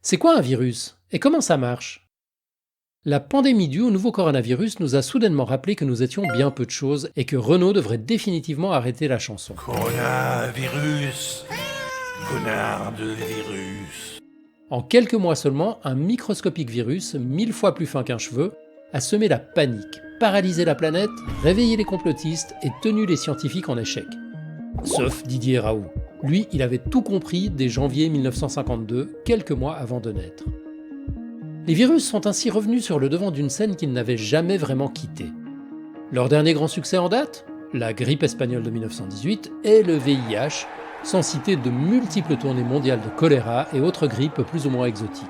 C'est quoi un virus? Et comment ça marche? La pandémie due au nouveau coronavirus nous a soudainement rappelé que nous étions bien peu de choses et que Renault devrait définitivement arrêter la chanson. Coronavirus. Connard de virus. En quelques mois seulement, un microscopique virus, 1000 fois plus fin qu'un cheveu, a semé la panique, paralysé la planète, réveillé les complotistes et tenu les scientifiques en échec. Sauf Didier Raoult. Lui, il avait tout compris dès janvier 1952, quelques mois avant de naître. Les virus sont ainsi revenus sur le devant d'une scène qu'ils n'avaient jamais vraiment quittée. Leur dernier grand succès en date? La grippe espagnole de 1918 et le VIH, sans citer de multiples tournées mondiales de choléra et autres grippes plus ou moins exotiques.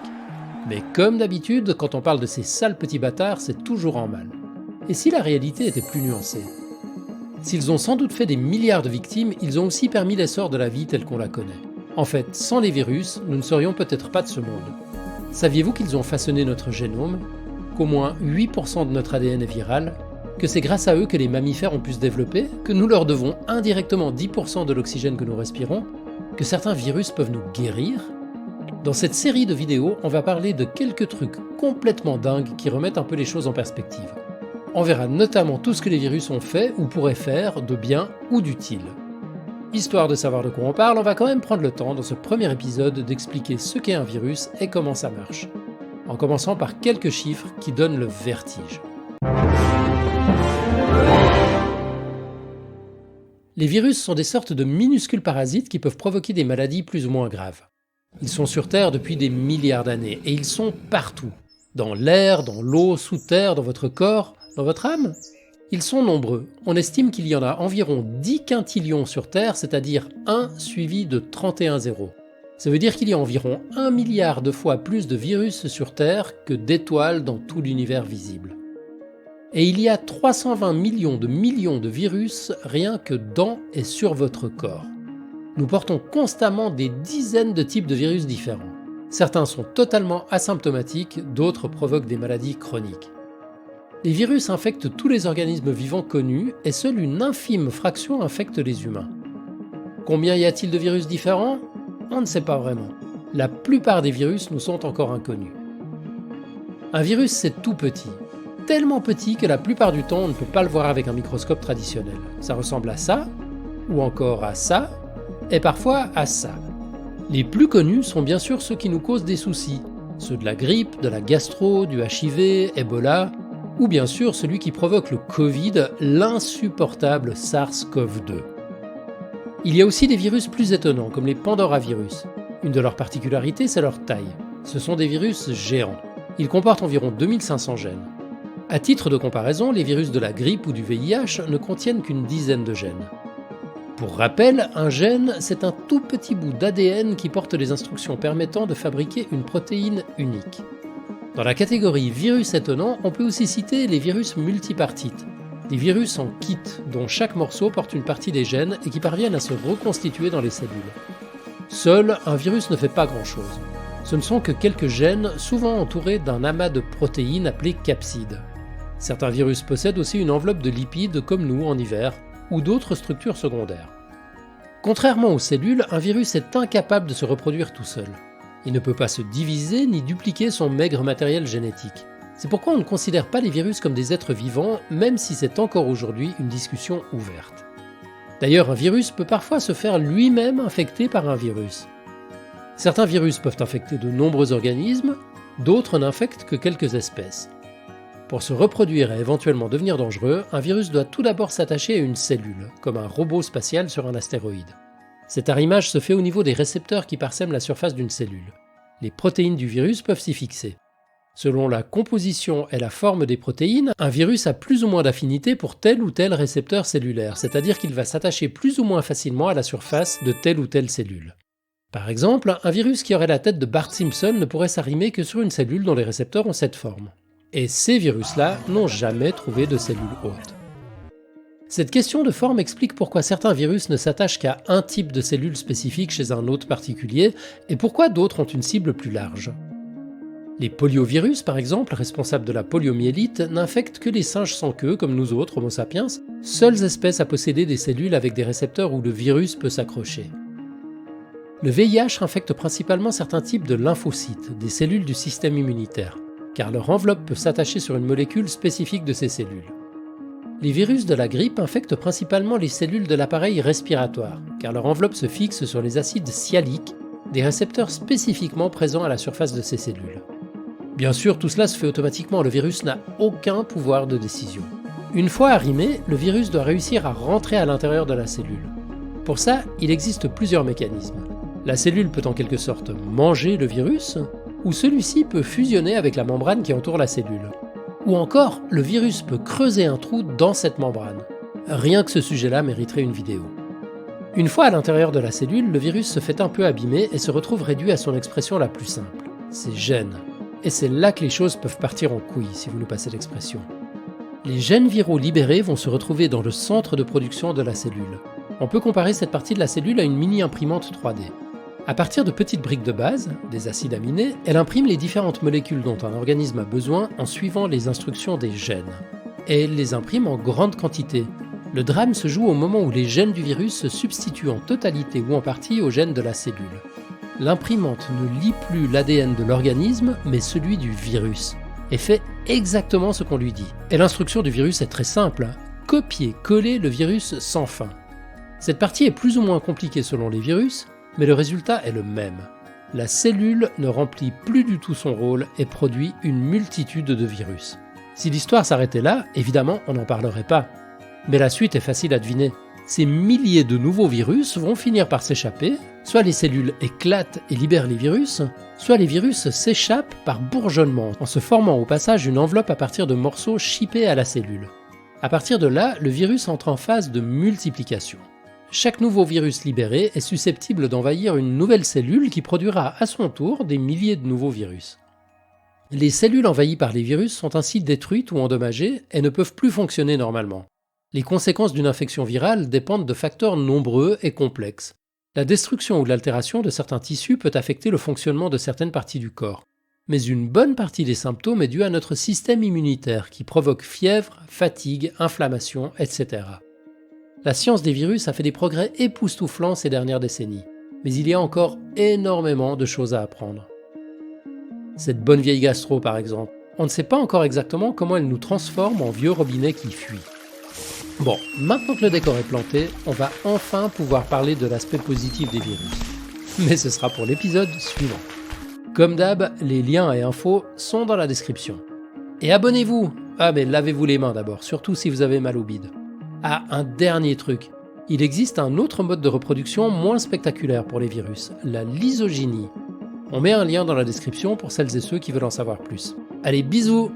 Mais comme d'habitude, quand on parle de ces sales petits bâtards, c'est toujours en mal. Et si la réalité était plus nuancée? S'ils ont sans doute fait des milliards de victimes, ils ont aussi permis l'essor de la vie telle qu'on la connaît. En fait, sans les virus, nous ne serions peut-être pas de ce monde. Saviez-vous qu'ils ont façonné notre génome? Qu'au moins 8% de notre ADN est viral? Que c'est grâce à eux que les mammifères ont pu se développer? Que nous leur devons indirectement 10% de l'oxygène que nous respirons? Que certains virus peuvent nous guérir? Dans cette série de vidéos, on va parler de quelques trucs complètement dingues qui remettent un peu les choses en perspective. On verra notamment tout ce que les virus ont fait ou pourraient faire de bien ou d'utile. Histoire de savoir de quoi on parle, on va quand même prendre le temps dans ce premier épisode d'expliquer ce qu'est un virus et comment ça marche. En commençant par quelques chiffres qui donnent le vertige. Les virus sont des sortes de minuscules parasites qui peuvent provoquer des maladies plus ou moins graves. Ils sont sur Terre depuis des milliards d'années et ils sont partout. Dans l'air, dans l'eau, sous terre, dans votre corps, dans votre âme. Ils sont nombreux. On estime qu'il y en a environ 10 quintillions sur Terre, c'est-à-dire 1 suivi de 31 zéros. Ça veut dire qu'il y a environ 1 milliard de fois plus de virus sur Terre que d'étoiles dans tout l'univers visible. Et il y a 320 millions de virus rien que dans et sur votre corps. Nous portons constamment des dizaines de types de virus différents. Certains sont totalement asymptomatiques, d'autres provoquent des maladies chroniques. Les virus infectent tous les organismes vivants connus et seule une infime fraction infecte les humains. Combien y a-t-il de virus différents? On ne sait pas vraiment. La plupart des virus nous sont encore inconnus. Un virus, c'est tout petit. Tellement petit que la plupart du temps, on ne peut pas le voir avec un microscope traditionnel. Ça ressemble à ça, ou encore à ça, et parfois à ça. Les plus connus sont bien sûr ceux qui nous causent des soucis. Ceux de la grippe, de la gastro, du HIV, Ebola, ou bien sûr celui qui provoque le Covid, l'insupportable SARS-CoV-2. Il y a aussi des virus plus étonnants, comme les Pandoravirus. Une de leurs particularités, c'est leur taille. Ce sont des virus géants. Ils comportent environ 2500 gènes. À titre de comparaison, les virus de la grippe ou du VIH ne contiennent qu'une dizaine de gènes. Pour rappel, un gène, c'est un tout petit bout d'ADN qui porte les instructions permettant de fabriquer une protéine unique. Dans la catégorie virus étonnants, on peut aussi citer les virus multipartites, des virus en kit dont chaque morceau porte une partie des gènes et qui parviennent à se reconstituer dans les cellules. Seul, un virus ne fait pas grand-chose. Ce ne sont que quelques gènes, souvent entourés d'un amas de protéines appelées capsides. Certains virus possèdent aussi une enveloppe de lipides comme nous en hiver, ou d'autres structures secondaires. Contrairement aux cellules, un virus est incapable de se reproduire tout seul. Il ne peut pas se diviser ni dupliquer son maigre matériel génétique. C'est pourquoi on ne considère pas les virus comme des êtres vivants, même si c'est encore aujourd'hui une discussion ouverte. D'ailleurs, un virus peut parfois se faire lui-même infecter par un virus. Certains virus peuvent infecter de nombreux organismes, d'autres n'infectent que quelques espèces. Pour se reproduire et éventuellement devenir dangereux, un virus doit tout d'abord s'attacher à une cellule, comme un robot spatial sur un astéroïde. Cet arrimage se fait au niveau des récepteurs qui parsèment la surface d'une cellule. Les protéines du virus peuvent s'y fixer. Selon la composition et la forme des protéines, un virus a plus ou moins d'affinité pour tel ou tel récepteur cellulaire, c'est-à-dire qu'il va s'attacher plus ou moins facilement à la surface de telle ou telle cellule. Par exemple, un virus qui aurait la tête de Bart Simpson ne pourrait s'arrimer que sur une cellule dont les récepteurs ont cette forme. Et ces virus-là n'ont jamais trouvé de cellules hôtes. Cette question de forme explique pourquoi certains virus ne s'attachent qu'à un type de cellule spécifique chez un hôte particulier et pourquoi d'autres ont une cible plus large. Les poliovirus, par exemple, responsables de la poliomyélite, n'infectent que les singes sans queue, comme nous autres, Homo sapiens, seules espèces à posséder des cellules avec des récepteurs où le virus peut s'accrocher. Le VIH infecte principalement certains types de lymphocytes, des cellules du système immunitaire, car leur enveloppe peut s'attacher sur une molécule spécifique de ces cellules. Les virus de la grippe infectent principalement les cellules de l'appareil respiratoire, car leur enveloppe se fixe sur les acides sialiques, des récepteurs spécifiquement présents à la surface de ces cellules. Bien sûr, tout cela se fait automatiquement, le virus n'a aucun pouvoir de décision. Une fois arrimé, le virus doit réussir à rentrer à l'intérieur de la cellule. Pour ça, il existe plusieurs mécanismes. La cellule peut en quelque sorte manger le virus, ou celui-ci peut fusionner avec la membrane qui entoure la cellule. Ou encore, le virus peut creuser un trou dans cette membrane. Rien que ce sujet-là mériterait une vidéo. Une fois à l'intérieur de la cellule, le virus se fait un peu abîmer et se retrouve réduit à son expression la plus simple, ses gènes. Et c'est là que les choses peuvent partir en couille, si vous nous passez l'expression. Les gènes viraux libérés vont se retrouver dans le centre de production de la cellule. On peut comparer cette partie de la cellule à une mini-imprimante 3D. À partir de petites briques de base, des acides aminés, elle imprime les différentes molécules dont un organisme a besoin en suivant les instructions des gènes. Et elle les imprime en grande quantité. Le drame se joue au moment où les gènes du virus se substituent en totalité ou en partie aux gènes de la cellule. L'imprimante ne lit plus l'ADN de l'organisme, mais celui du virus, et fait exactement ce qu'on lui dit. Et l'instruction du virus est très simple, copier-coller le virus sans fin. Cette partie est plus ou moins compliquée selon les virus, mais le résultat est le même. La cellule ne remplit plus du tout son rôle et produit une multitude de virus. Si l'histoire s'arrêtait là, évidemment, on n'en parlerait pas. Mais la suite est facile à deviner. Ces milliers de nouveaux virus vont finir par s'échapper, soit les cellules éclatent et libèrent les virus, soit les virus s'échappent par bourgeonnement, en se formant au passage une enveloppe à partir de morceaux chippés à la cellule. À partir de là, le virus entre en phase de multiplication. Chaque nouveau virus libéré est susceptible d'envahir une nouvelle cellule qui produira à son tour des milliers de nouveaux virus. Les cellules envahies par les virus sont ainsi détruites ou endommagées et ne peuvent plus fonctionner normalement. Les conséquences d'une infection virale dépendent de facteurs nombreux et complexes. La destruction ou l'altération de certains tissus peut affecter le fonctionnement de certaines parties du corps. Mais une bonne partie des symptômes est due à notre système immunitaire qui provoque fièvre, fatigue, inflammation, etc. La science des virus a fait des progrès époustouflants ces dernières décennies, mais il y a encore énormément de choses à apprendre. Cette bonne vieille gastro par exemple, on ne sait pas encore exactement comment elle nous transforme en vieux robinet qui fuit. Bon, maintenant que le décor est planté, on va enfin pouvoir parler de l'aspect positif des virus. Mais ce sera pour l'épisode suivant. Comme d'hab, les liens et infos sont dans la description. Et abonnez-vous! Ah mais lavez-vous les mains d'abord, surtout si vous avez mal au bide. Ah, un dernier truc. Il existe un autre mode de reproduction moins spectaculaire pour les virus, la lysogénie. On met un lien dans la description pour celles et ceux qui veulent en savoir plus. Allez, bisous!